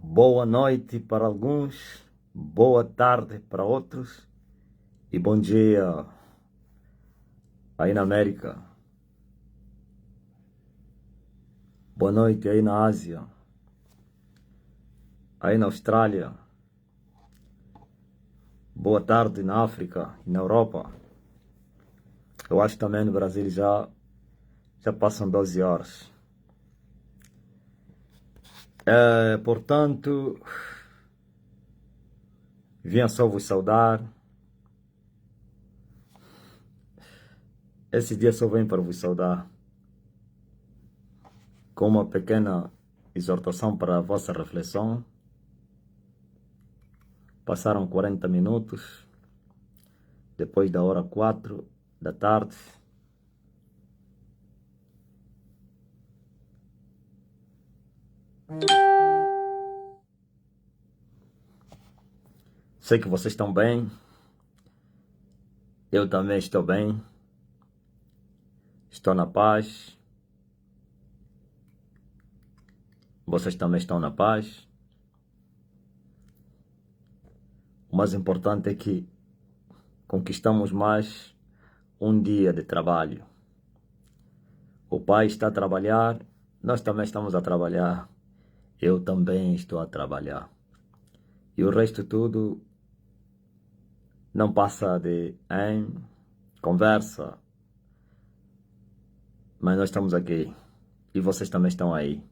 Boa noite para alguns, boa tarde para outros e bom dia aí na América. Boa noite aí na Ásia, aí na Austrália. Boa tarde na África e na Europa. Eu acho que também no Brasil já passam 12 horas. Portanto, vinha só vos saudar. Esse dia só vem para vos saudar, com uma pequena exortação para a vossa reflexão. Passaram 40 minutos, depois da hora 4 da tarde. Sei que vocês estão bem, eu também estou bem, estou na paz, vocês também estão na paz. O mais importante é que conquistamos mais um dia de trabalho. O pai está a trabalhar, nós também estamos a trabalhar, eu também estou a trabalhar. E o resto tudo não passa de conversa, mas nós estamos aqui e vocês também estão aí.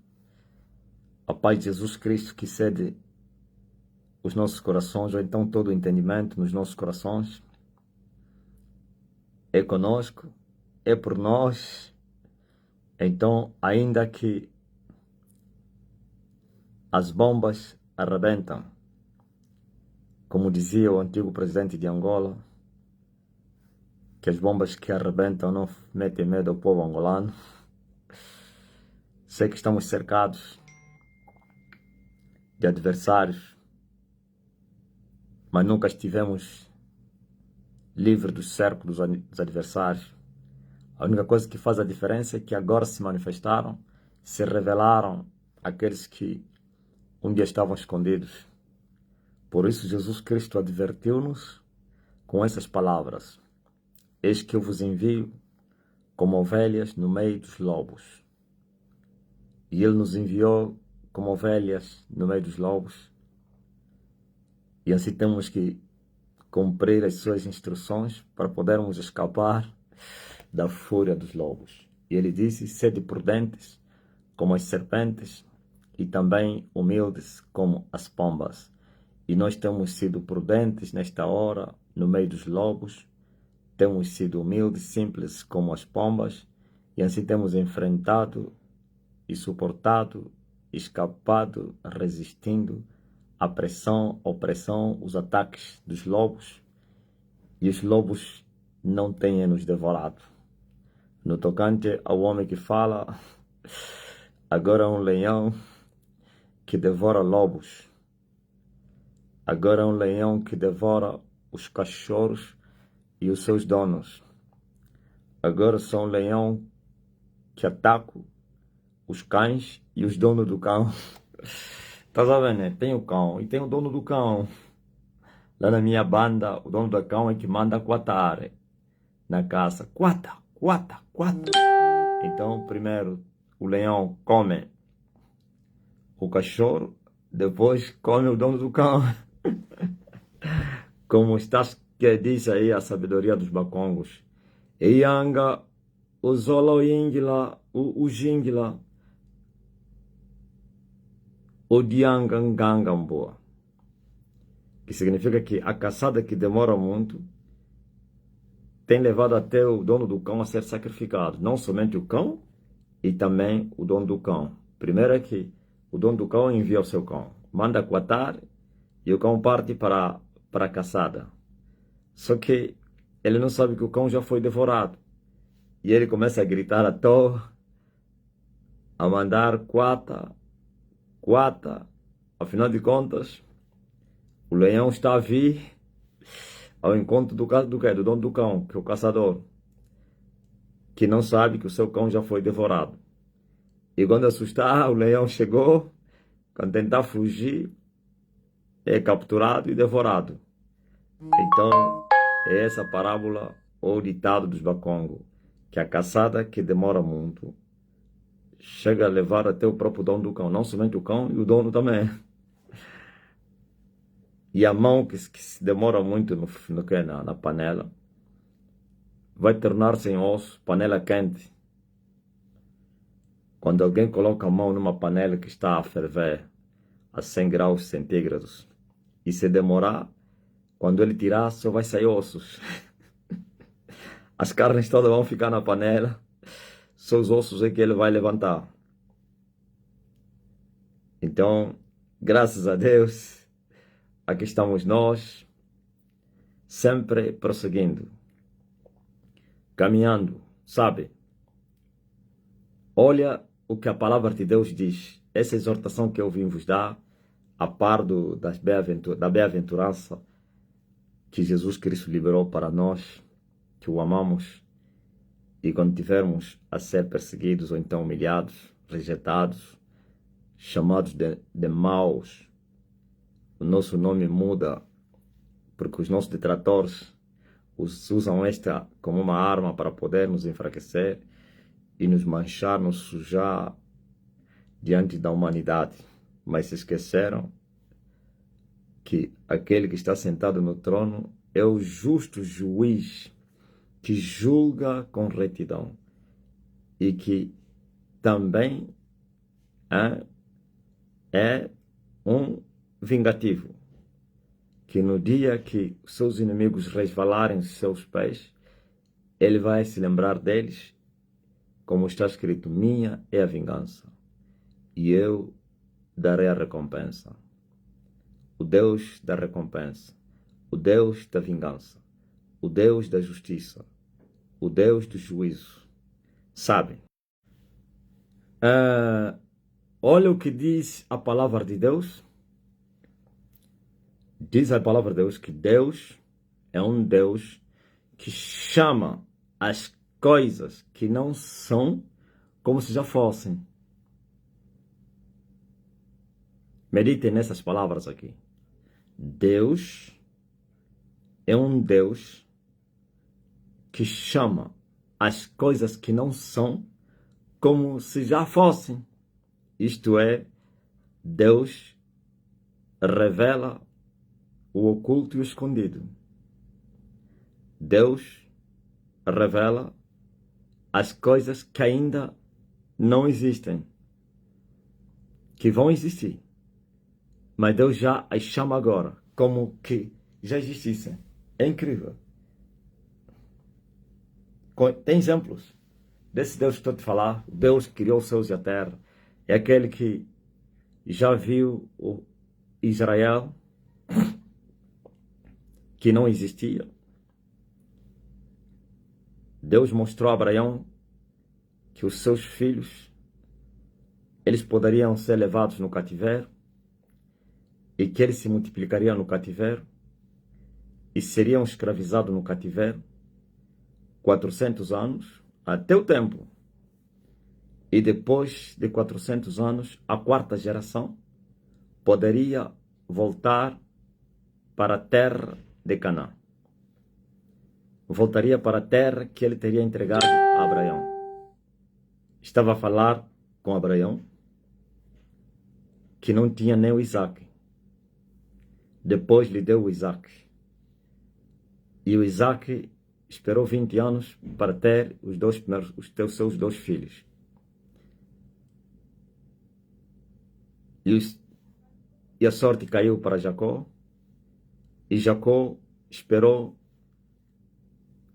A paz de Jesus Cristo que cede os nossos corações, ou então todo o entendimento nos nossos corações, é conosco, é por nós. Então, ainda que as bombas arrebentam, como dizia o antigo presidente de Angola, que as bombas que arrebentam não metem medo ao povo angolano. Sei que estamos cercados de adversários, mas nunca estivemos livres do cerco dos adversários. A única coisa que faz a diferença é que agora se manifestaram, se revelaram aqueles que um dia estavam escondidos. Por isso Jesus Cristo advertiu-nos com essas palavras: eis que eu vos envio como ovelhas no meio dos lobos. E Ele nos enviou como ovelhas no meio dos lobos. E assim temos que cumprir as suas instruções para podermos escapar da fúria dos lobos. E Ele disse: sede prudentes como as serpentes e também humildes como as pombas. E nós temos sido prudentes nesta hora, no meio dos lobos, temos sido humildes, simples como as pombas, e assim temos enfrentado e suportado, escapado, resistindo à pressão, opressão, os ataques dos lobos, e os lobos não têm nos devorado. No tocante ao homem que fala, agora é um leão que devora lobos. Agora é um leão que devora os cachorros e os seus donos. Agora sou um leão que ataca os cães e os donos do cão. Tá sabendo, né? Tem o cão e tem o dono do cão. Lá na minha banda, o dono do cão é que manda quatar na caça. Quata, quata, quata. Então, primeiro, o leão come o cachorro, depois come o dono do cão. Como está que diz aí a sabedoria dos bacongos. Ianga o Zoloyingla, o Jingla, o Diangangangamboa, que significa que a caçada que demora muito tem levado até o dono do cão a ser sacrificado. Não somente o cão, e também o dono do cão. Primeiro é que o dono do cão envia o seu cão, manda coatar e o cão parte para a caçada. Só que ele não sabe que o cão já foi devorado. E ele começa a gritar à toa, a mandar coata, coata. Afinal de contas, o leão está a vir ao encontro do dono do cão, que é o caçador, que não sabe que o seu cão já foi devorado. E quando assustar, o leão chegou, quando tentar fugir, é capturado e devorado. Então, é essa parábola ou ditado dos Bakongo, que a caçada que demora muito chega a levar até o próprio dono do cão, não somente o cão, e o dono também. E a mão que se demora muito na panela vai tornar-se em osso, panela quente. Quando alguém coloca a mão numa panela que está a ferver a 100 graus centígrados e se demorar, quando ele tirar, só vai sair ossos. As carnes todas vão ficar na panela, só os ossos é que ele vai levantar. Então, graças a Deus, aqui estamos nós, sempre prosseguindo, caminhando, sabe? Olha o que a palavra de Deus diz. Essa exortação que eu vim vos dar, a par da bem-aventurança que Jesus Cristo liberou para nós, que o amamos, e quando tivermos a ser perseguidos ou então humilhados, rejeitados, chamados de maus, o nosso nome muda, porque os nossos detratores usam esta como uma arma para poder nos enfraquecer e nos manchar, nos sujar diante da humanidade. Mas se esqueceram que aquele que está sentado no trono é o justo juiz que julga com retidão e que também é um vingativo, que no dia que seus inimigos resvalarem os seus pés, ele vai se lembrar deles, como está escrito: minha é a vingança, e eu darei a recompensa. O Deus da recompensa, o Deus da vingança, o Deus da justiça, o Deus do juízo. Sabe? Olha o que diz a palavra de Deus. Diz a palavra de Deus que Deus é um Deus que chama as coisas que não são como se já fossem. Meditem nessas palavras aqui. Deus é um Deus que chama as coisas que não são como se já fossem. Isto é, Deus revela o oculto e o escondido. Deus revela as coisas que ainda não existem, que vão existir. Mas Deus já as chama agora, como que já existissem. É incrível. Tem exemplos desse Deus que estou a te falar. Deus que criou os céus e a terra. É aquele que já viu o Israel, que não existia. Deus mostrou a Abraão que os seus filhos, eles poderiam ser levados no cativeiro e que eles se multiplicariam no cativeiro e seriam escravizados no cativeiro 400 anos até o tempo. E depois de 400 anos, a quarta geração poderia voltar para a terra de Canaã. Voltaria para a terra que ele teria entregado a Abraão. Estava a falar com Abraão, que não tinha nem o Isaac. Depois lhe deu o Isaac. E o Isaac esperou 20 anos para ter seus dois filhos. E a sorte caiu para Jacó. E Jacó esperou,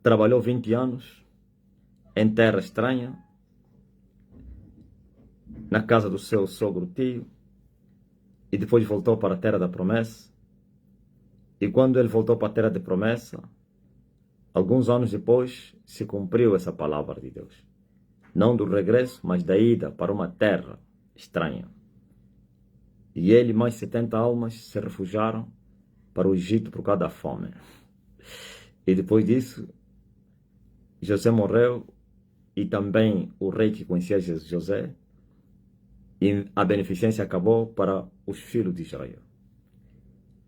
trabalhou 20 anos em terra estranha, na casa do seu sogro tio, e depois voltou para a terra da promessa. E quando ele voltou para a terra da promessa, alguns anos depois, se cumpriu essa palavra de Deus. Não do regresso, mas da ida para uma terra estranha. E ele e mais 70 almas se refugiaram para o Egito por causa da fome. E depois disso, José morreu, e também o rei que conhecia José, e a beneficência acabou para os filhos de Israel.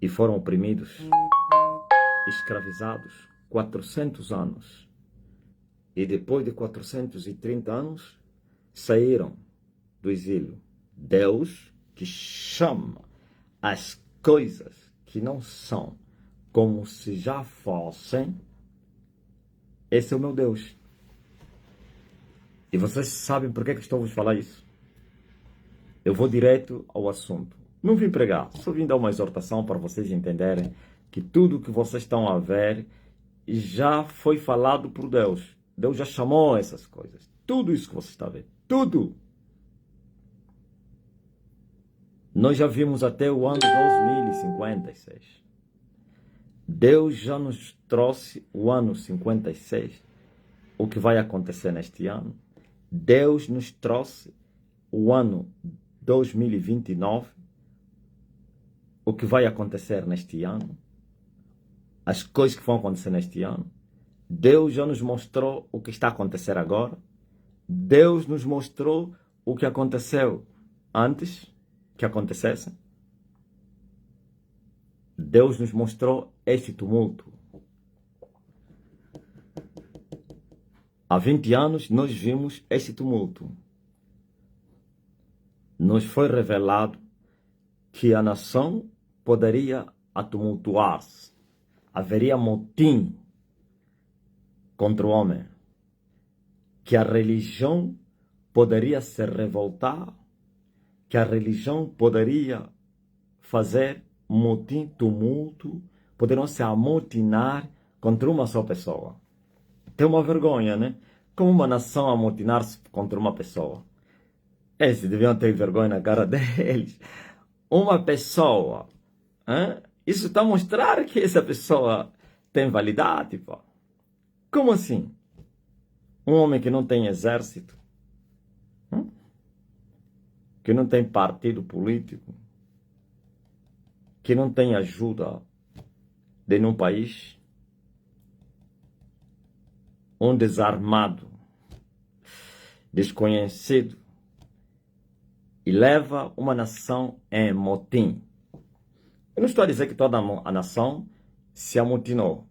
E foram oprimidos, escravizados 400 anos. E depois de 430 anos, saíram do exílio. Deus, que chama as coisas que não são como se já fossem, esse é o meu Deus. E vocês sabem por que estou a vos falar isso? Eu vou direto ao assunto. Não vim pregar, só vim dar uma exortação para vocês entenderem que tudo que vocês estão a ver já foi falado por Deus. Deus já chamou essas coisas. Tudo isso que você está vendo. Tudo. Nós já vimos até o ano 2056. Deus já nos trouxe o ano 56, o que vai acontecer neste ano. Deus nos trouxe o ano 2029, o que vai acontecer neste ano, as coisas que vão acontecer neste ano. Deus já nos mostrou o que está a acontecer agora. Deus nos mostrou o que aconteceu antes que acontecesse. Deus nos mostrou este tumulto. Há 20 anos nós vimos este tumulto. Nos foi revelado que a nação poderia atumultuar-se. Haveria motim contra o homem. Que a religião poderia se revoltar. Que a religião poderia fazer motim, tumulto. Poderiam se amotinar contra uma só pessoa. Tem uma vergonha, né? Como uma nação amotinar-se contra uma pessoa. Eles deviam ter vergonha na cara deles. Uma pessoa, hein? Isso está a mostrar que essa pessoa tem validade, pô. Como assim? Um homem que não tem exército, que não tem partido político, que não tem ajuda de nenhum país, um desarmado, desconhecido, e leva uma nação em motim. Eu não estou a dizer que toda a nação se amotinou,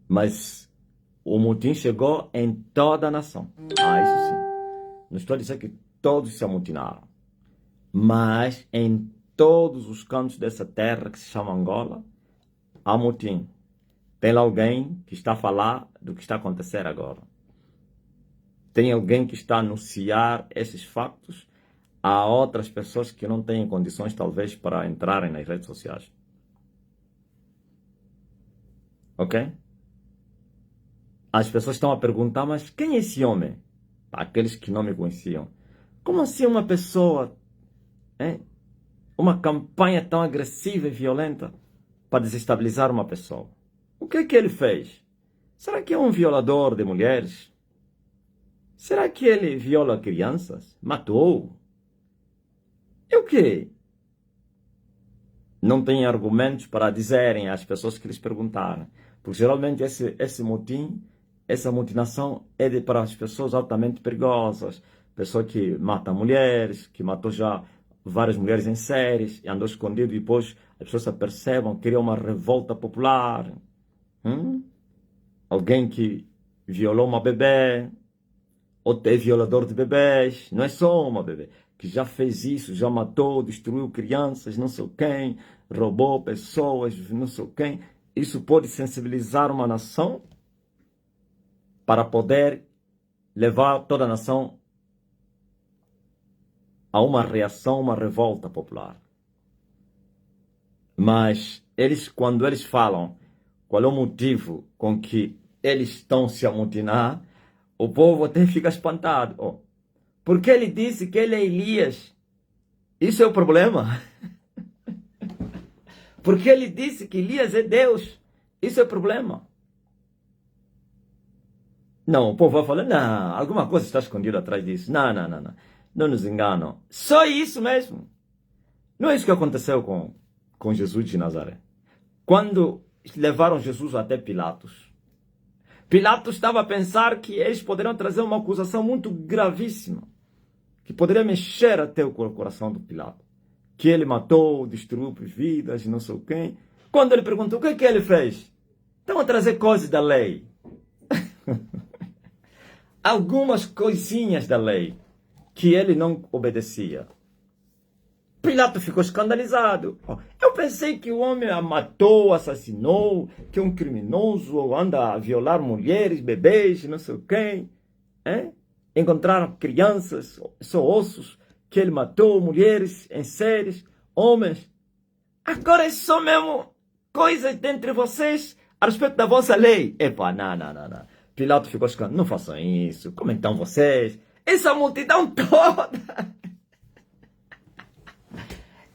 mas o motim chegou em toda a nação. Isso sim. Não estou a dizer que todos se amotinaram, mas em todos os cantos dessa terra que se chama Angola, há motim. Tem lá alguém que está a falar do que está a acontecer agora. Tem alguém que está a anunciar esses factos a outras pessoas que não têm condições, talvez, para entrarem nas redes sociais. Ok? As pessoas estão a perguntar, mas quem é esse homem? Aqueles que não me conheciam. Como assim uma pessoa, uma campanha tão agressiva e violenta para desestabilizar uma pessoa? O que é que ele fez? Será que é um violador de mulheres? Será que ele viola crianças? Matou? E o quê? Não tem argumentos para dizerem às pessoas que lhes perguntaram. Porque geralmente esse motim, essa mutinação é para as pessoas altamente perigosas. Pessoa que mata mulheres, que matou já várias mulheres em séries, e andou escondido e depois as pessoas se apercebam, cria uma revolta popular. Alguém que violou uma bebê, ou é violador de bebês, não é só uma bebê, que já fez isso, já matou, destruiu crianças, não sei quem, roubou pessoas, não sei quem. Isso pode sensibilizar uma nação? para poder levar toda a nação a uma reação, uma revolta popular. Mas quando eles falam qual é o motivo com que eles estão se amotinar, o povo até fica espantado. Oh, porque ele disse que ele é Elias. Isso é o problema. Porque ele disse que Elias é Deus. Isso é o problema. Não, o povo vai falar, não, alguma coisa está escondida atrás disso. Não. Não nos enganam. Só isso mesmo. Não é isso que aconteceu com Jesus de Nazaré. Quando levaram Jesus até Pilatos, Pilatos estava a pensar que eles poderiam trazer uma acusação muito gravíssima, que poderia mexer até o coração do Pilatos. Que ele matou, destruiu vidas, não sei o quê. Quando ele perguntou, o que é que ele fez? Estão a trazer coisas da lei. Algumas coisinhas da lei que ele não obedecia. Pilatos ficou escandalizado. Eu pensei que o homem a matou, assassinou, que é um criminoso, anda a violar mulheres, bebês, não sei o quê. Encontraram crianças, só ossos, que ele matou, mulheres, enseres, homens. Agora é só mesmo coisas dentre vocês a respeito da vossa lei. Epa, não. Pilatos ficou escandalizado. Não façam isso. Como então vocês? Essa multidão toda.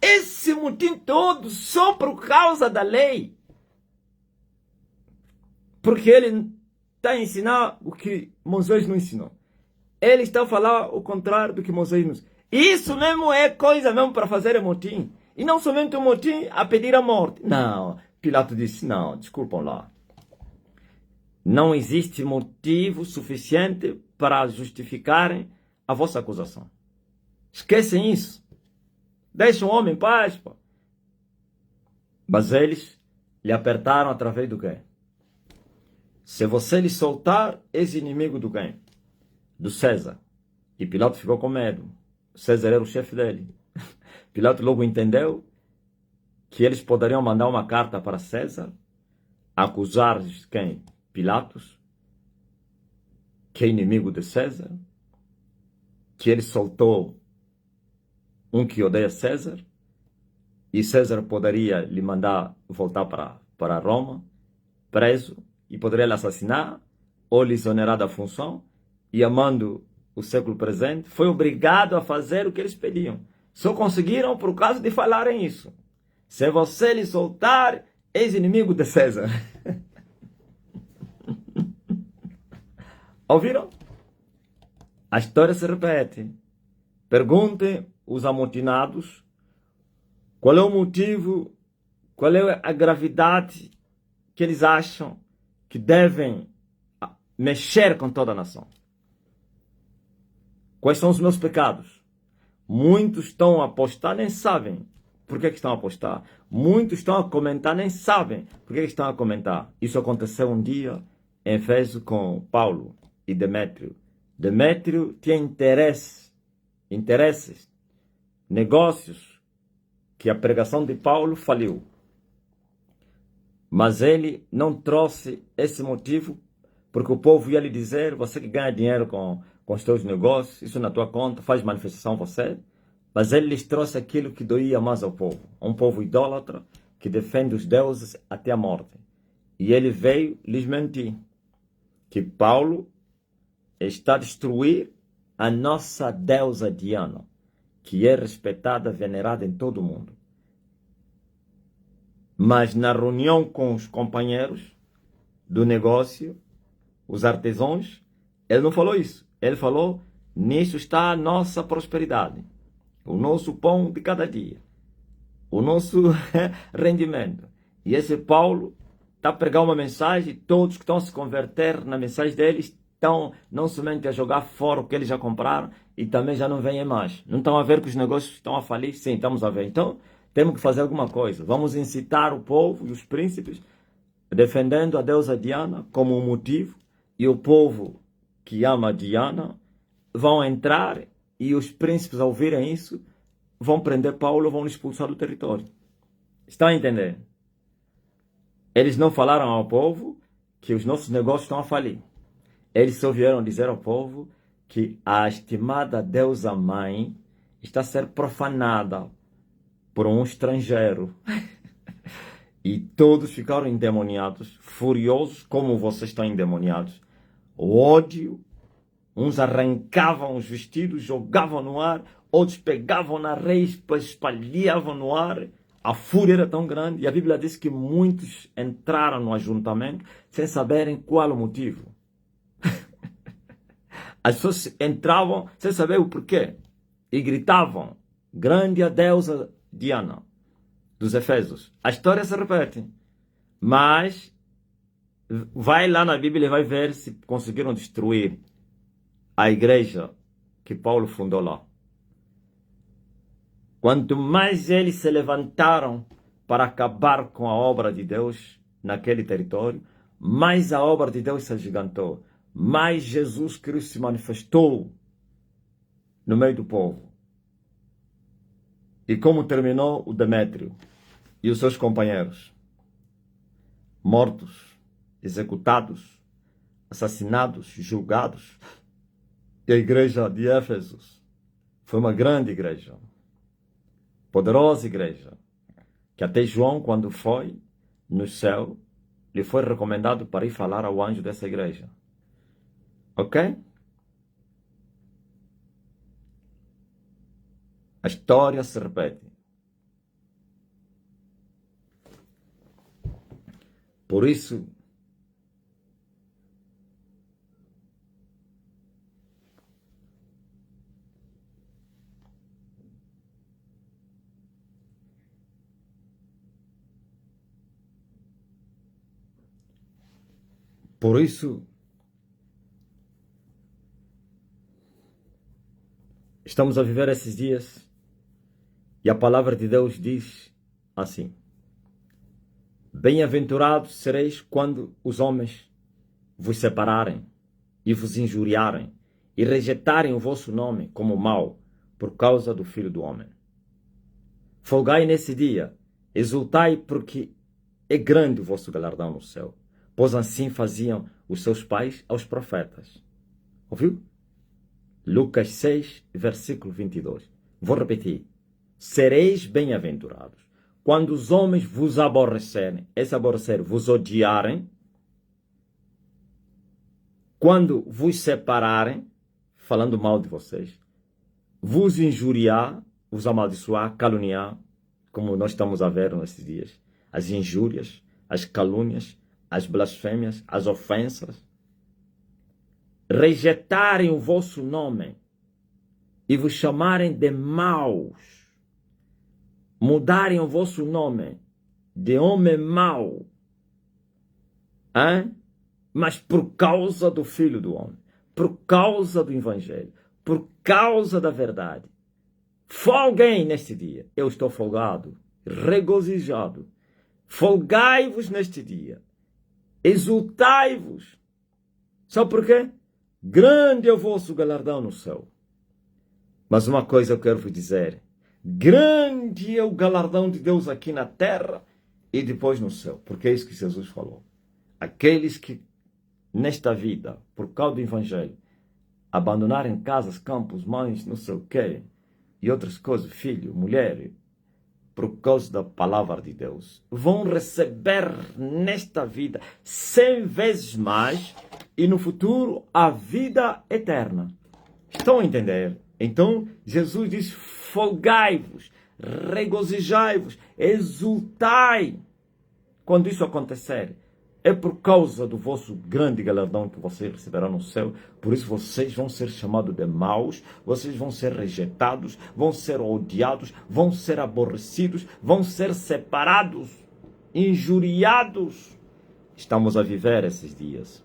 Esse motim todo só por causa da lei. Porque ele está a ensinar o que Moisés não ensinou. Ele está a falar o contrário do que Moisés não ensinou. Isso mesmo é coisa mesmo para fazer motim. E não somente um motim a pedir a morte. Não. Pilatos disse, não, desculpam lá. Não existe motivo suficiente para justificarem a vossa acusação. Esquecem isso. Deixa o homem em paz. Pô. Mas eles lhe apertaram através do quê? Se você lhe soltar, és inimigo do quem? Do César. E Pilatos ficou com medo. César era o chefe dele. Pilatos logo entendeu que eles poderiam mandar uma carta para César, acusar quem? Pilatos, que é inimigo de César, que ele soltou um que odeia César, e César poderia lhe mandar voltar para Roma, preso, e poderia lhe assassinar, ou lhe exonerar da função, e amando o século presente, foi obrigado a fazer o que eles pediam. Só conseguiram por causa de falarem isso. Se você lhe soltar, és inimigo de César. Ouviram? A história se repete. Perguntem os amotinados qual é o motivo, qual é a gravidade que eles acham que devem mexer com toda a nação. Quais são os meus pecados? Muitos estão a apostar, nem sabem por que estão a apostar. Muitos estão a comentar, nem sabem por que estão a comentar. Isso aconteceu um dia em Éfeso com Paulo e Demétrio. Demétrio tinha interesses, negócios, que a pregação de Paulo faliu. Mas ele não trouxe esse motivo, porque o povo ia lhe dizer, você que ganha dinheiro com os teus negócios, isso na tua conta, faz manifestação você. Mas ele lhes trouxe aquilo que doía mais ao povo. Um povo idólatra que defende os deuses até a morte. E ele veio lhes mentir. Que Paulo está a destruir a nossa deusa Diana, que é respeitada, venerada em todo o mundo. Mas na reunião com os companheiros do negócio, os artesãos, ele não falou isso. Ele falou, nisso está a nossa prosperidade, o nosso pão de cada dia, o nosso rendimento. E esse Paulo está a pregar uma mensagem, todos que estão a se converter na mensagem dele estão não somente a jogar fora o que eles já compraram, e também já não vêm mais. Não estão a ver que os negócios estão a falir? Sim, estamos a ver. Então, temos que fazer alguma coisa. Vamos incitar o povo e os príncipes, defendendo a deusa Diana como um motivo, e o povo que ama Diana vão entrar, e os príncipes, ao ouvirem isso, vão prender Paulo, vão expulsar do território. Estão a entender? Eles não falaram ao povo que os nossos negócios estão a falir. Eles só vieram dizer ao povo que a estimada deusa mãe está a ser profanada por um estrangeiro. E todos ficaram endemoniados, furiosos como vocês estão endemoniados. O ódio, uns arrancavam os vestidos, jogavam no ar, outros pegavam na areia, espalhavam no ar. A fúria era tão grande, e a Bíblia diz que muitos entraram no ajuntamento sem saberem qual o motivo. As pessoas entravam sem saber o porquê e gritavam: grande a deusa Diana dos Efésios. A história se repete, mas vai lá na Bíblia e vai ver se conseguiram destruir a igreja que Paulo fundou lá. Quanto mais eles se levantaram para acabar com a obra de Deus naquele território, mais a obra de Deus se agigantou, mais Jesus Cristo se manifestou no meio do povo. E como terminou o Demétrio e os seus companheiros? Mortos, executados, assassinados, julgados. E a igreja de Éfeso foi uma grande igreja, poderosa igreja, que até João, quando foi no céu, lhe foi recomendado para ir falar ao anjo dessa igreja. Ok? A história se repete. Por isso, estamos a viver esses dias e a palavra de Deus diz assim: bem-aventurados sereis quando os homens vos separarem e vos injuriarem e rejeitarem o vosso nome como mau por causa do Filho do Homem. Folgai nesse dia, exultai, porque é grande o vosso galardão no céu, pois assim faziam os seus pais aos profetas. Ouviu? Lucas 6, versículo 22. Vou repetir. Sereis bem-aventurados quando os homens vos aborrecerem, esse aborrecer, vos odiarem, quando vos separarem, falando mal de vocês, vos injuriar, vos amaldiçoar, caluniar, como nós estamos a ver nesses dias, as injúrias, as calúnias, as blasfêmias, as ofensas, rejeitarem o vosso nome e vos chamarem de maus, mudarem o vosso nome de homem mau, mas por causa do Filho do Homem, por causa do Evangelho, por causa da verdade. Folguem neste dia. Eu estou folgado, regozijado. Folgai-vos neste dia. Exultai-vos. Sabe por quê? Grande é o vosso galardão no céu. Mas uma coisa eu quero vos dizer. Grande é o galardão de Deus aqui na terra e depois no céu. Porque é isso que Jesus falou. Aqueles que nesta vida, por causa do Evangelho, abandonarem casas, campos, mães, não sei o quê, e outras coisas, filho, mulher, por causa da palavra de Deus, vão receber nesta vida 100 vezes mais e no futuro a vida eterna. Estão a entender? Então Jesus diz: folgai-vos, regozijai-vos, exultai quando isso acontecer. É por causa do vosso grande galardão que vocês receberão no céu. Por isso vocês vão ser chamados de maus, vocês vão ser rejeitados, vão ser odiados, vão ser aborrecidos, vão ser separados, injuriados. Estamos a viver esses dias.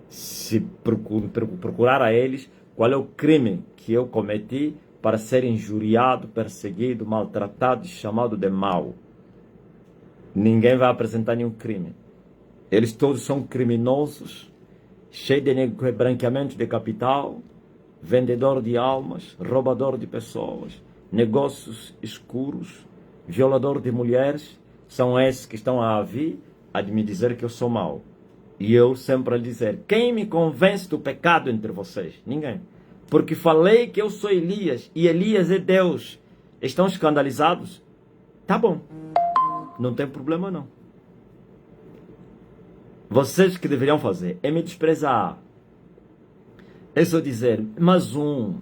Se procurar a eles qual é o crime que eu cometi para ser injuriado, perseguido, maltratado e chamado de mau, ninguém vai apresentar nenhum crime. Eles todos são criminosos, cheios de branqueamento de capital, vendedor de almas, roubador de pessoas, negócios escuros, violador de mulheres. São esses que estão a vir a me dizer que eu sou mau. E eu sempre a dizer, quem me convence do pecado entre vocês? Ninguém. Porque falei que eu sou Elias e Elias é Deus. Estão escandalizados? Tá bom. Não tem problema não. Vocês que deveriam fazer é me desprezar. É só dizer, mais um.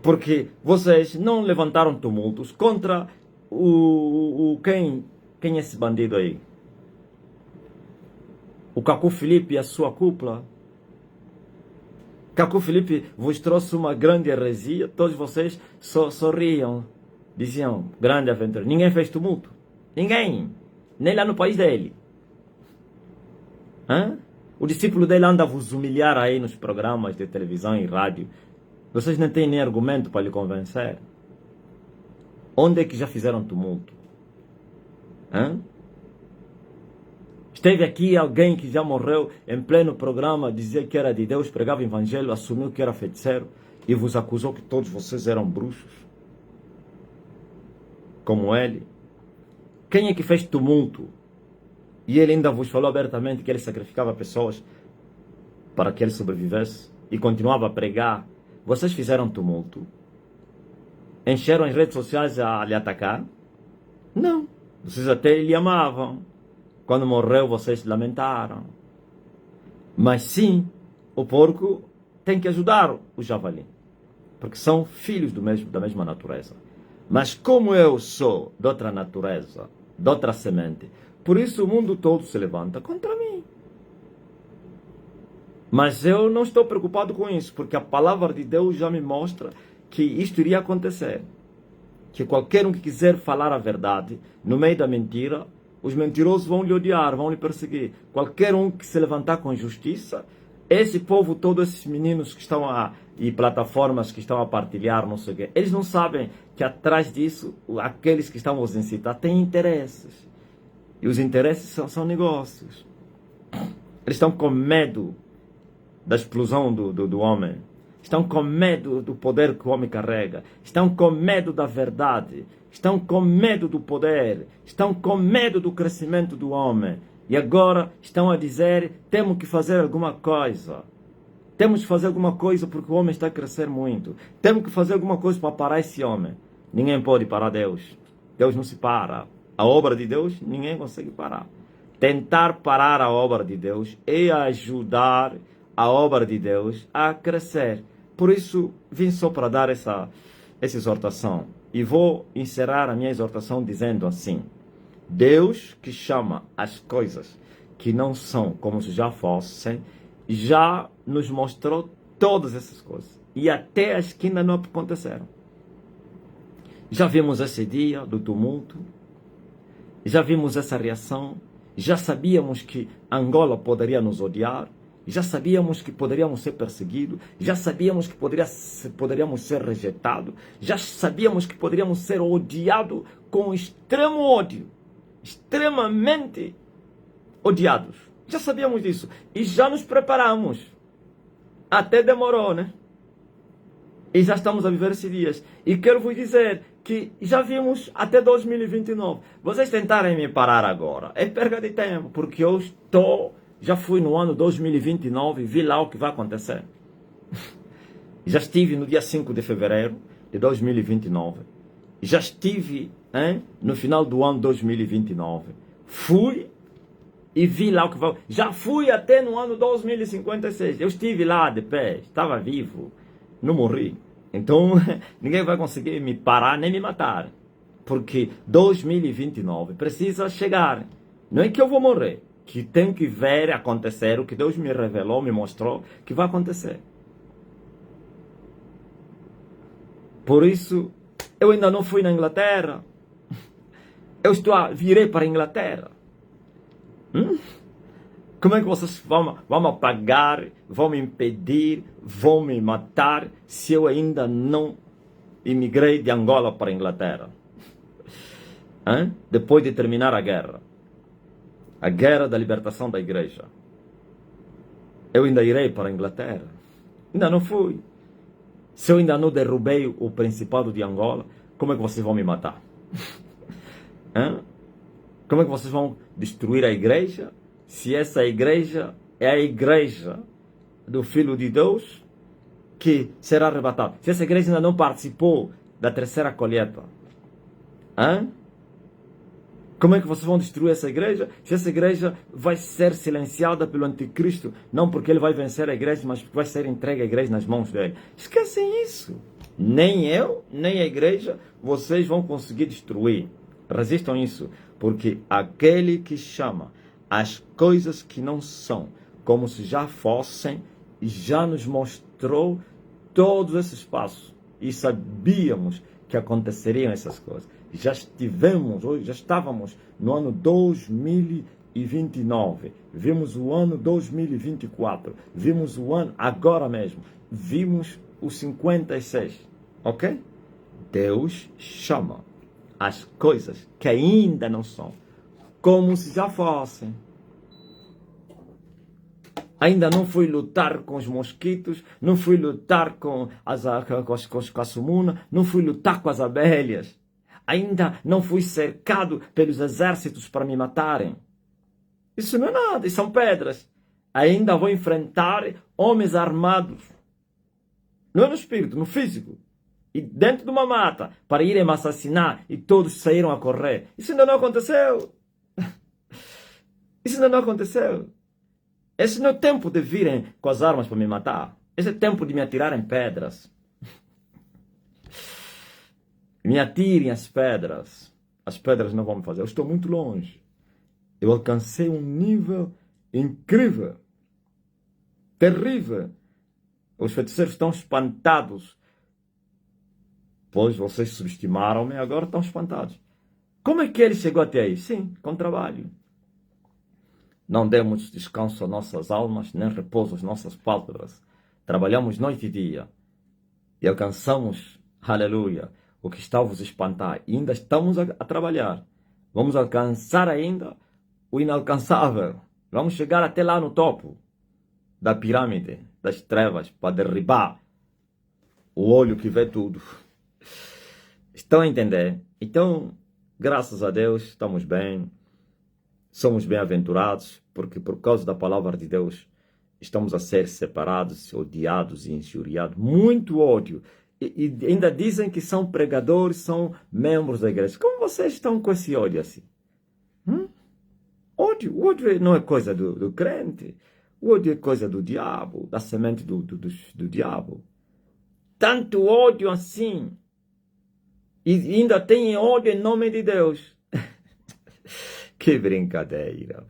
Porque vocês não levantaram tumultos contra quem é esse bandido aí? O Cacu Filipe e a sua cúpula. Cacu Filipe vos trouxe uma grande heresia, todos vocês sorriam, diziam, grande aventura. Ninguém fez tumulto. Ninguém. Nem lá no país dele. Hã? O discípulo dele anda a vos humilhar aí nos programas de televisão e rádio. Vocês não têm nem argumento para lhe convencer. Onde é que já fizeram tumulto? Hã? Esteve aqui alguém que já morreu em pleno programa, dizia que era de Deus, pregava o evangelho, assumiu que era feiticeiro e vos acusou que todos vocês eram bruxos. Como ele. Quem é que fez tumulto? E ele ainda vos falou abertamente que ele sacrificava pessoas para que ele sobrevivesse e continuava a pregar. Vocês fizeram tumulto? Encheram as redes sociais a lhe atacar? Não. Vocês até lhe amavam. Quando morreu, vocês lamentaram. Mas sim, o porco tem que ajudar o javali. Porque são filhos da mesma natureza. Mas como eu sou de outra natureza, de outra semente, por isso o mundo todo se levanta contra mim. Mas eu não estou preocupado com isso, porque a palavra de Deus já me mostra que isto iria acontecer. Que qualquer um que quiser falar a verdade, no meio da mentira, os mentirosos vão lhe odiar, vão lhe perseguir. Qualquer um que se levantar com justiça, esse povo todo, esses meninos que estão e plataformas que estão a partilhar, não sei o quê, eles não sabem que atrás disso, aqueles que estão a os incitar têm interesses. E os interesses são negócios. Eles estão com medo da explosão do homem. Estão com medo do poder que o homem carrega. Estão com medo da verdade. Estão com medo do poder. Estão com medo do crescimento do homem. E agora estão a dizer, temos que fazer alguma coisa. Temos que fazer alguma coisa porque o homem está a crescer muito. Temos que fazer alguma coisa para parar esse homem. Ninguém pode parar Deus. Deus não se para. A obra de Deus, ninguém consegue parar. Tentar parar a obra de Deus é ajudar a obra de Deus a crescer. Por isso, vim só para dar essa exortação. E vou encerrar a minha exortação dizendo assim. Deus que chama as coisas que não são como se já fossem, já nos mostrou todas essas coisas. E até as que ainda não aconteceram. Já vimos esse dia do tumulto. Já vimos essa reação. Já sabíamos que Angola poderia nos odiar. Já sabíamos que poderíamos ser perseguidos. Já sabíamos que poderíamos ser rejeitados. Já sabíamos que poderíamos ser odiados com extremo ódio. Extremamente odiados. Já sabíamos disso. E já nos preparamos. Até demorou, né? E já estamos a viver esses dias. E quero vos dizer que já vimos até 2029. Vocês tentarem me parar agora é perda de tempo. Porque eu já fui no ano 2029 e vi lá o que vai acontecer. Já estive no dia 5 de fevereiro de 2029. Já estive no final do ano 2029. Fui e vi lá o que vai. Já fui até no ano 2056. Eu estive lá de pé, estava vivo, não morri. Então ninguém vai conseguir me parar nem me matar. Porque 2029 precisa chegar. Não é que eu vou morrer. Que tenho que ver acontecer o que Deus me revelou, me mostrou que vai acontecer. Por isso, eu ainda não fui na Inglaterra. Eu virei para a Inglaterra. Como é que vocês vão apagar, vão me impedir, vão me matar se eu ainda não imigrei de Angola para a Inglaterra? Depois de terminar a guerra. A guerra da libertação da igreja. Eu ainda irei para a Inglaterra. Ainda não fui. Se eu ainda não derrubei o Principado de Angola, como é que vocês vão me matar? Como é que vocês vão destruir a igreja se essa igreja é a igreja do Filho de Deus que será arrebatado. Se essa igreja ainda não participou da terceira colheita, hein? Como é que vocês vão destruir essa igreja? Se essa igreja vai ser silenciada pelo anticristo, não porque ele vai vencer a igreja, mas porque vai ser entregue a igreja nas mãos dele. Esquecem isso. Nem eu, nem a igreja, vocês vão conseguir destruir. Resistam isso, porque aquele que chama as coisas que não são, como se já fossem, já nos mostrou todos esses passos. E sabíamos que aconteceriam essas coisas. Já estávamos no ano 2029, vimos o ano 2024, vimos o ano agora mesmo, vimos o 56, ok? Deus chama as coisas que ainda não são, como se já fossem. Ainda não fui lutar com os mosquitos, não fui lutar com as caçumunas, não fui lutar com as abelhas. Ainda não fui cercado pelos exércitos para me matarem. Isso não é nada, isso são pedras. Ainda vou enfrentar homens armados. Não é no espírito, no físico. E dentro de uma mata, para irem me assassinar e todos saíram a correr. Isso ainda não aconteceu. Isso ainda não aconteceu. Esse não é o tempo de virem com as armas para me matar. Esse é o tempo de me atirarem pedras. Me atirem as pedras. As pedras não vão me fazer. Eu estou muito longe. Eu alcancei um nível incrível. Terrível. Os feiticeiros estão espantados. Pois vocês subestimaram-me e agora estão espantados. Como é que ele chegou até aí? Sim, com trabalho. Não demos descanso às nossas almas, nem repouso às nossas pálpebras. Trabalhamos noite e dia. E alcançamos, aleluia, o que está a vos espantar. E ainda estamos a trabalhar. Vamos alcançar ainda o inalcançável. Vamos chegar até lá no topo da pirâmide das trevas para derribar o olho que vê tudo. Estão a entender? Então, graças a Deus, estamos bem. Somos bem-aventurados, porque por causa da palavra de Deus, estamos a ser separados, odiados e injuriados. Muito ódio. E ainda dizem que são pregadores, são membros da igreja. Como vocês estão com esse ódio assim? Ódio. O ódio não é coisa do crente. O ódio é coisa do diabo, da semente do diabo. Tanto ódio assim. E ainda tem ódio em nome de Deus. Que brincadeira.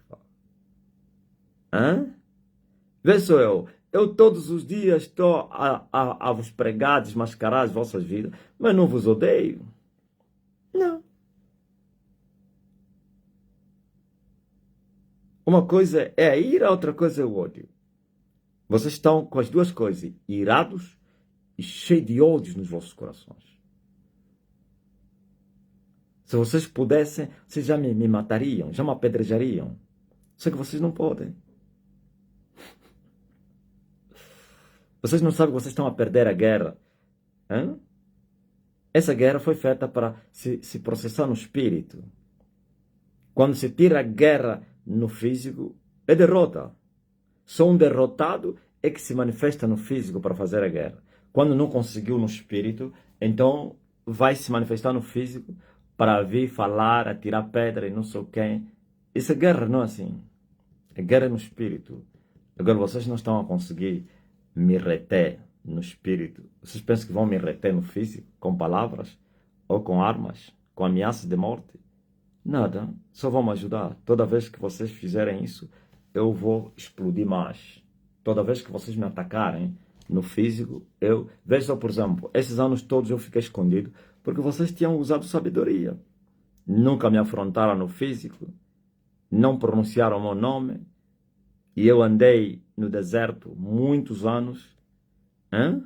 Hã? Vê só eu todos os dias estou a vos pregar, desmascarar as vossas vidas, mas não vos odeio. Não. Uma coisa é a ira, outra coisa é o ódio. Vocês estão com as duas coisas, irados e cheios de ódios nos vossos corações. Se vocês pudessem, vocês já me matariam, já me apedrejariam. Só que vocês não podem. Vocês não sabem que vocês estão a perder a guerra. Hein? Essa guerra foi feita para se processar no espírito. Quando se tira a guerra no físico, é derrota. Só um derrotado é que se manifesta no físico para fazer a guerra. Quando não conseguiu no espírito, então vai se manifestar no físico para vir falar, atirar pedra e não sei o quê. Essa guerra não é assim. A guerra é no espírito. Agora vocês não estão a conseguir me reter no espírito. Vocês pensam que vão me reter no físico, com palavras, ou com armas, com ameaças de morte? Nada, só vão me ajudar. Toda vez que vocês fizerem isso, eu vou explodir mais. Toda vez que vocês me atacarem no físico, veja, por exemplo, esses anos todos eu fiquei escondido, porque vocês tinham usado sabedoria. Nunca me afrontaram no físico, não pronunciaram o meu nome, e eu andei no deserto muitos anos. Hein?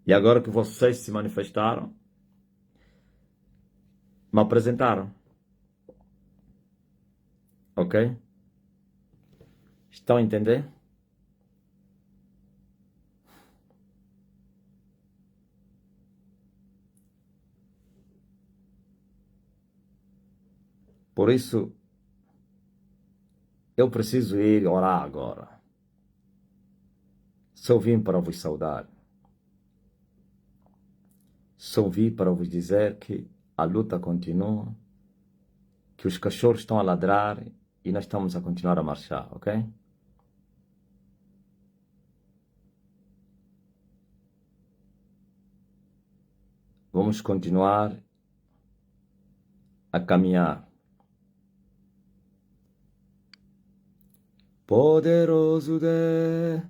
E agora que vocês se manifestaram, me apresentaram. Ok? Estão a entender? Por isso, eu preciso ir orar agora. Só vim para vos saudar. Só vim para vos dizer que a luta continua, que os cachorros estão a ladrar e nós estamos a continuar a marchar, ok? Vamos continuar a caminhar. Poderoso Deus.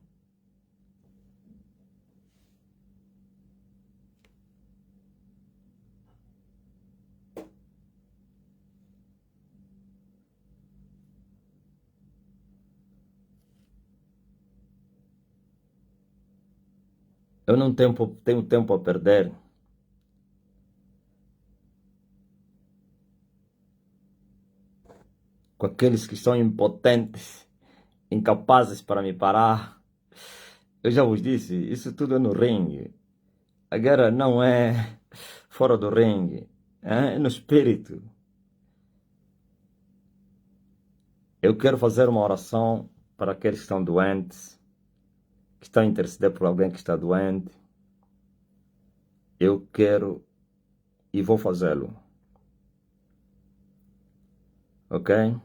Eu não tenho tempo a perder. Com aqueles que são impotentes, incapazes para me parar. Eu já vos disse, isso tudo é no ringue. A guerra não é fora do ringue, é no espírito. Eu quero fazer uma oração para aqueles que estão doentes, que estão a interceder por alguém que está doente. Eu quero e vou fazê-lo. Ok?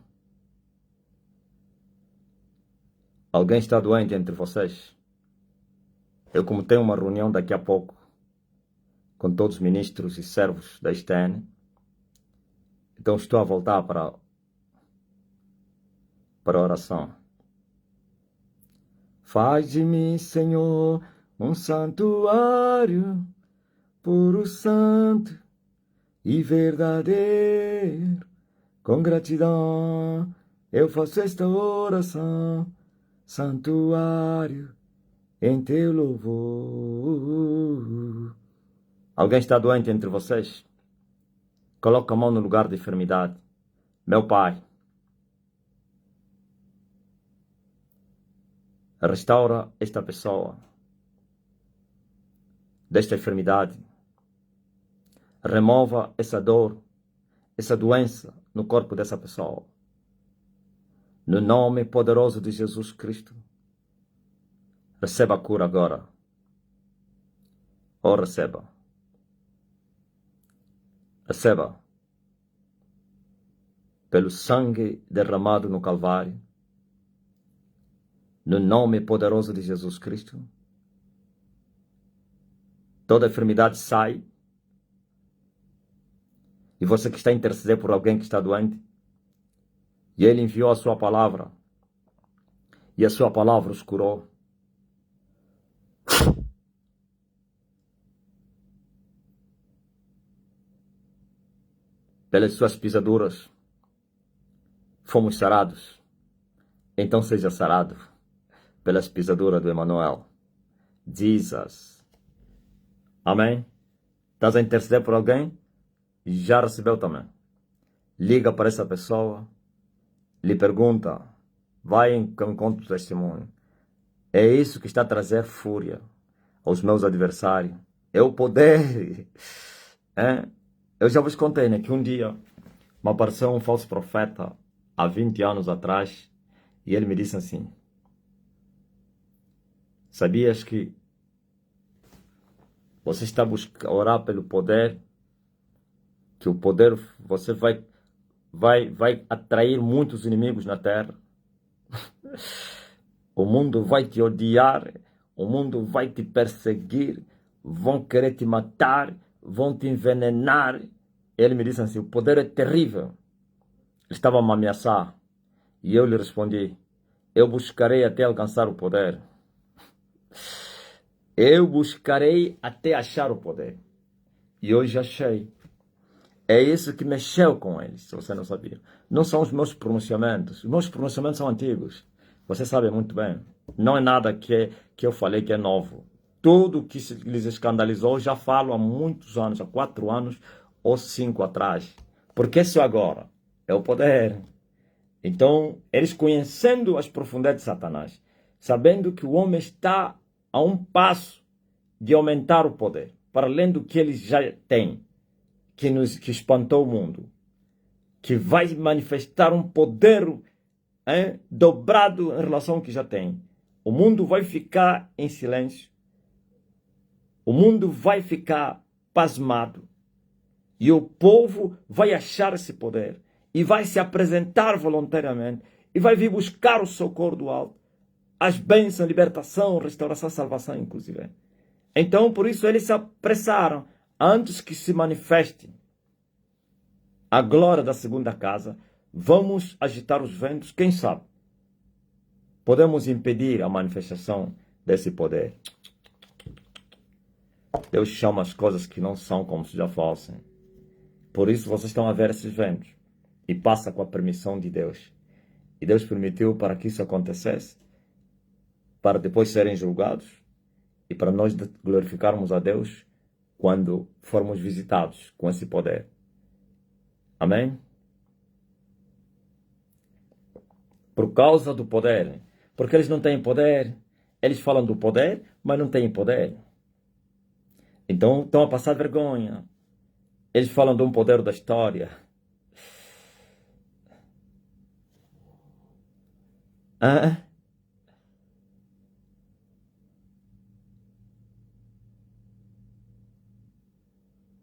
Alguém está doente entre vocês? Eu, como tenho uma reunião daqui a pouco com todos os ministros e servos da STN, então estou a voltar para a oração. Faz de mim, Senhor, um santuário puro, santo e verdadeiro. Com gratidão eu faço esta oração, santuário em teu louvor. Alguém está doente entre vocês? Coloca a mão no lugar de enfermidade. Meu Pai, restaura esta pessoa desta enfermidade. Remova essa dor, essa doença no corpo dessa pessoa. No nome poderoso de Jesus Cristo. Receba a cura agora. Ou receba. Receba. Pelo sangue derramado no Calvário. No nome poderoso de Jesus Cristo. Toda enfermidade sai. E você que está a interceder por alguém que está doente. E Ele enviou a sua palavra. E a sua palavra os curou. Pelas suas pisaduras fomos sarados. Então seja sarado pelas pisaduras do Emmanuel. Jesus. Amém? Estás a interceder por alguém? Já recebeu também. Liga para essa pessoa. Lhe pergunta. Vai em encontro do testemunho. É isso que está a trazer fúria aos meus adversários. É o poder. É? Eu já vos contei, né, que um dia me apareceu um falso profeta há 20 anos atrás e ele me disse assim: sabias que você está buscando orar pelo poder, que o poder você vai atrair muitos inimigos na terra? O mundo vai te odiar, o mundo vai te perseguir, vão querer te matar, vão te envenenar. Ele me disse assim: o poder é terrível. Ele estava a me ameaçar. E eu lhe respondi: eu buscarei até alcançar o poder. Eu buscarei até achar o poder. E hoje achei. É isso que mexeu com eles, se você não sabia. Não são os meus pronunciamentos. Os meus pronunciamentos são antigos. Você sabe muito bem. Não é nada que eu falei que é novo. Tudo que lhes escandalizou já falo há muitos anos, há 4 anos ou 5 atrás. Porque isso agora é o poder. Então, eles conhecendo as profundezas de Satanás, sabendo que o homem está a um passo de aumentar o poder, para além do que eles já têm, que espantou o mundo, que vai manifestar um poder dobrado em relação ao que já tem. O mundo vai ficar em silêncio. O mundo vai ficar pasmado. E o povo vai achar esse poder. E vai se apresentar voluntariamente. E vai vir buscar o socorro do alto. As bênçãos, libertação, restauração, salvação, inclusive. Então, por isso, eles se apressaram. Antes que se manifeste a glória da segunda casa, vamos agitar os ventos. Quem sabe? Podemos impedir a manifestação desse poder. Deus chama as coisas que não são como se já fossem. Por isso vocês estão a ver esses ventos. E passa com a permissão de Deus. E Deus permitiu para que isso acontecesse. Para depois serem julgados. E para nós glorificarmos a Deus quando formos visitados com esse poder. Amém? Por causa do poder. Porque eles não têm poder. Eles falam do poder, mas não têm poder. Então estão a passar vergonha. Eles falam de um poder da história.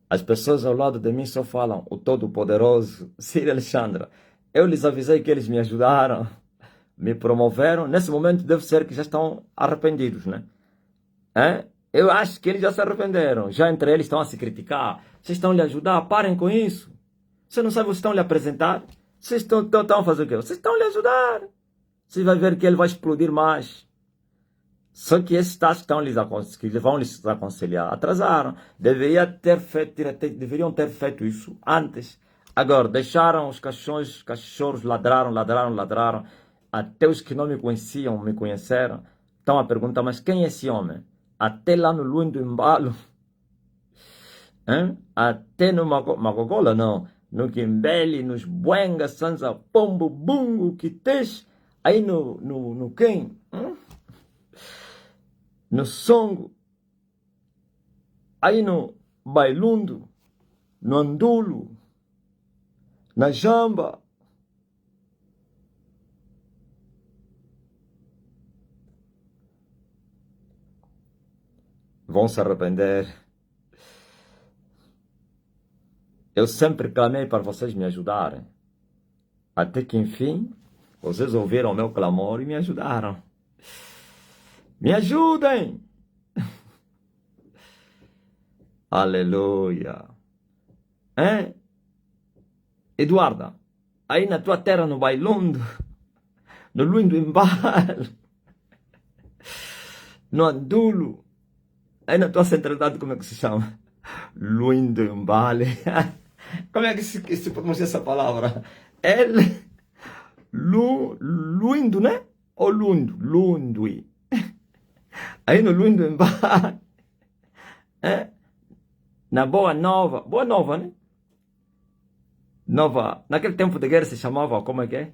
As pessoas ao lado de mim só falam o Todo-Poderoso, Ciro Alexandra. Eu lhes avisei que eles me ajudaram, me promoveram. Nesse momento deve ser que já estão arrependidos, né? Eu acho que eles já se arrependeram. Já entre eles estão a se criticar. Vocês estão a lhe ajudar? Parem com isso. Você não sabe, vocês estão a lhe apresentar? Vocês estão a fazer o quê? Vocês estão a lhe ajudar. Você vai ver que ele vai explodir mais. Só que esses tais que vão lhes aconselhar atrasaram. Deveriam ter feito isso antes. Agora, deixaram os cachorros ladraram. Até os que não me conheciam, me conheceram. Estão a perguntar, mas quem é esse homem? Até lá no Luim do Embalo. Até no Magogola, não. No Quimbele, nos Buenga, Sanza, Pombo, Bungo, Quites. Aí no quem? No Songo, aí no Bailundo, no Andulo, na Jamba. Vão se arrepender. Eu sempre clamei para vocês me ajudarem. Até que, enfim, vocês ouviram o meu clamor e me ajudaram. Me ajudem! Aleluia! Eduarda, aí na tua terra, no Bailundo, no Luim do Embalo, no Andulo, aí na tua centralidade, como é que se chama? Luim do Embalo. Como é que se pronuncia essa palavra? Luindo, né? Ou Lundo? Lundui. Aí no Luim do Embalo, na Boa Nova, né? Nova, naquele tempo de guerra se chamava, como é que é?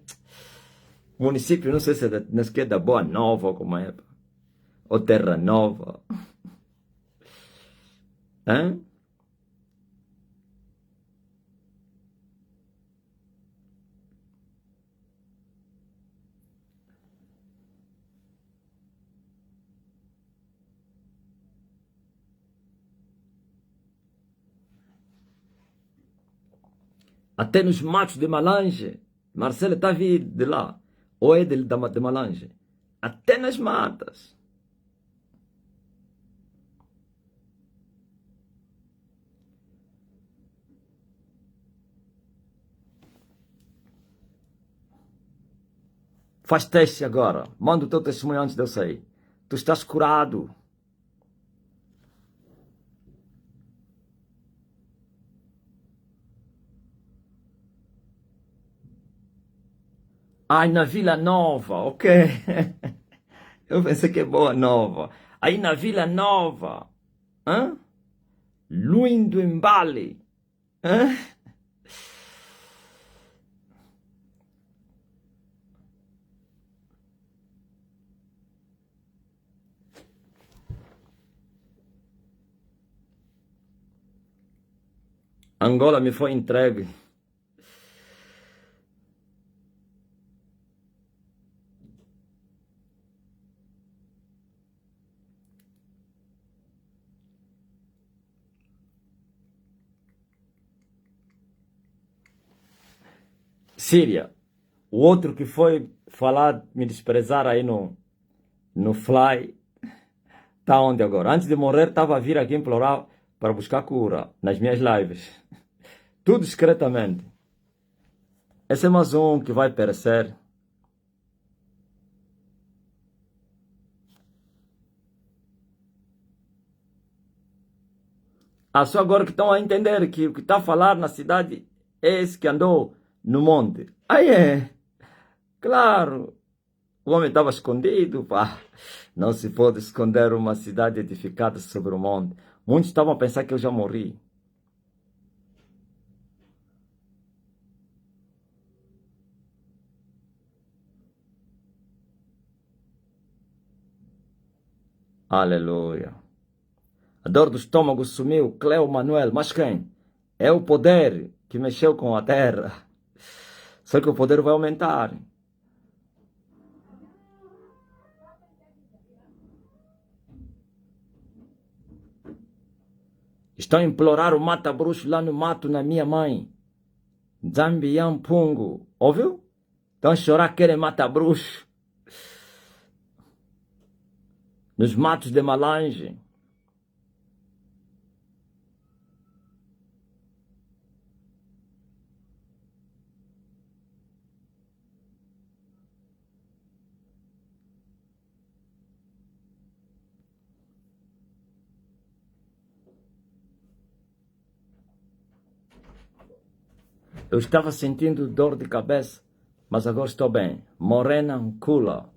Município, não sei se é da Boa Nova, como é? Ou Terra Nova. Até nos matos de Malange. Marcelo está vindo de lá. Ou é de Malange. Até nas matas. Faz teste agora. Manda o teu testemunho antes de eu sair. Tu estás curado. Ai, na Vila Nova, ok. Eu pensei que é Boa Nova. Aí na Vila Nova. Luim do Embale. Angola me foi entregue. Síria. O outro que foi falar, me desprezar aí no Fly, tá onde agora? Antes de morrer, estava a vir aqui implorar para buscar cura nas minhas lives. Tudo discretamente. Esse é mais um que vai perecer. Só agora que estão a entender que o que está a falar na cidade é esse que andou no monte. Aí é, claro, o homem estava escondido, pá. Não se pode esconder uma cidade edificada sobre o monte. Muitos estavam a pensar que eu já morri. Aleluia. A dor do estômago sumiu, Cleo Manuel. Mas quem? É o poder que mexeu com a terra. Só que o poder vai aumentar. Estão a implorar o mata-bruxo lá no mato na minha mãe. Zambian Pungo. Ouviu? Estão a chorar, querem mata-bruxo. Nos matos de Malange. Eu estava sentindo dor de cabeça, mas agora estou bem. Morena Kula.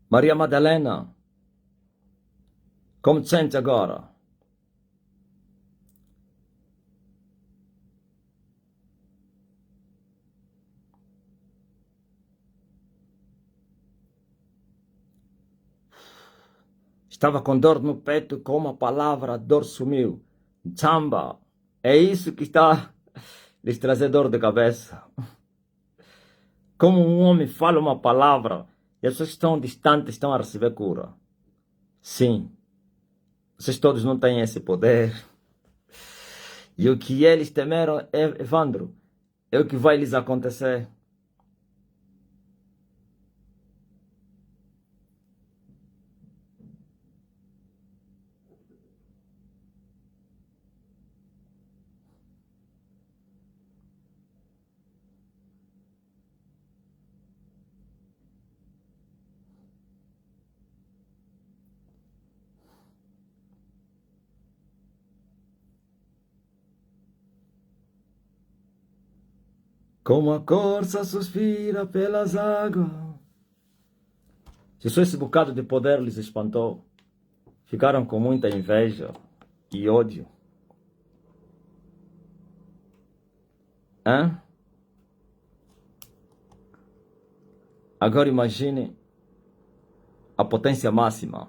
Maria Madalena, como te sentes agora? Estava com dor no peito, com uma palavra, a dor sumiu. Chamba, é isso que está a lhes trazer dor de cabeça. Como um homem fala uma palavra e as pessoas que estão distantes estão a receber cura. Sim, vocês todos não têm esse poder. E o que eles temeram, Evandro, é o que vai lhes acontecer. Como a corça suspira pelas águas. Se só esse bocado de poder lhes espantou, ficaram com muita inveja e ódio. Hã? Agora imagine a potência máxima.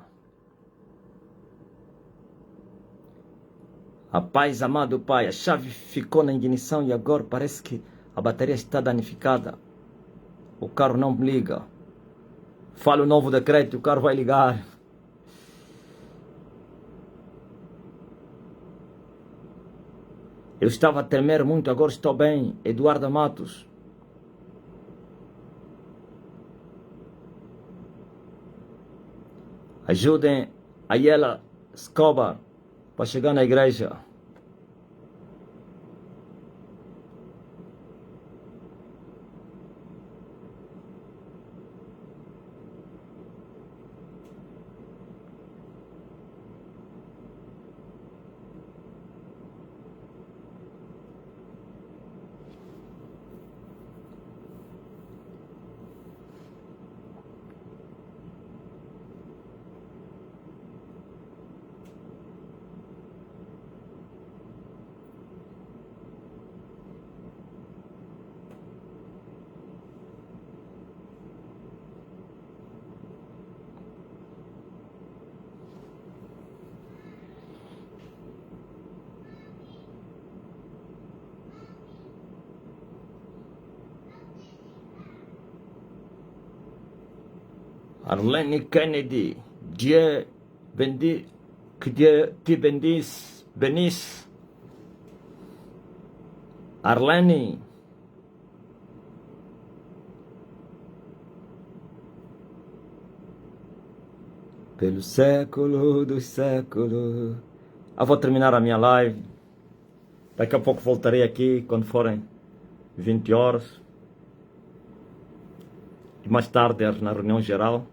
Rapaz, amado pai, a chave ficou na ignição e agora parece que a bateria está danificada. O carro não liga. Fala o novo decreto e o carro vai ligar. Eu estava a tremer muito, agora estou bem. Eduardo Matos. Ajudem a Yela Escobar para chegar na igreja. Arlene Kennedy, Dieu bendi, que Dieu te benisse. Arlene, pelo século dos séculos. Vou terminar a minha live. Daqui a pouco voltarei aqui quando forem 20 horas. E mais tarde na reunião geral.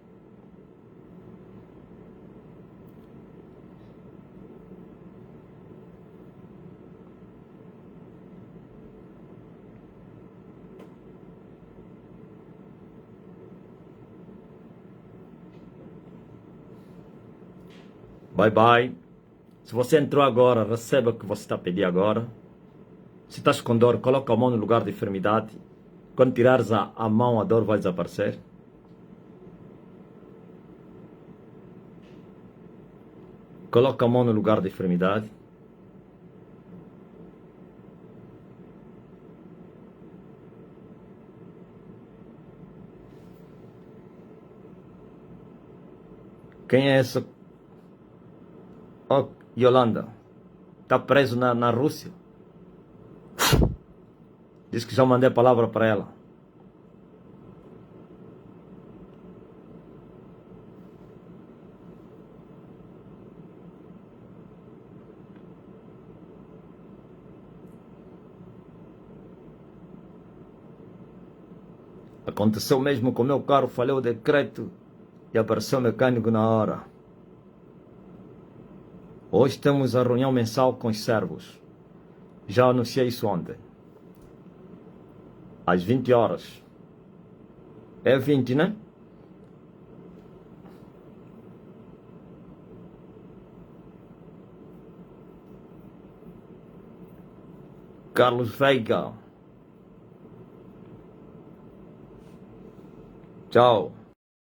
Bye bye. Se você entrou agora, receba o que você está a pedir agora. Se estás com dor, coloca a mão no lugar de enfermidade. Quando tirares a mão, a dor vai desaparecer. Coloca a mão no lugar de enfermidade. Quem é essa? Oh, Yolanda. Está preso na Rússia. Diz que já mandei a palavra para ela. Aconteceu mesmo com o meu carro, falhou o decreto e apareceu o mecânico na hora. Hoje temos a reunião mensal com os servos. Já anunciei isso ontem. Às 20 horas. É 20, né? Carlos Veiga. Tchau.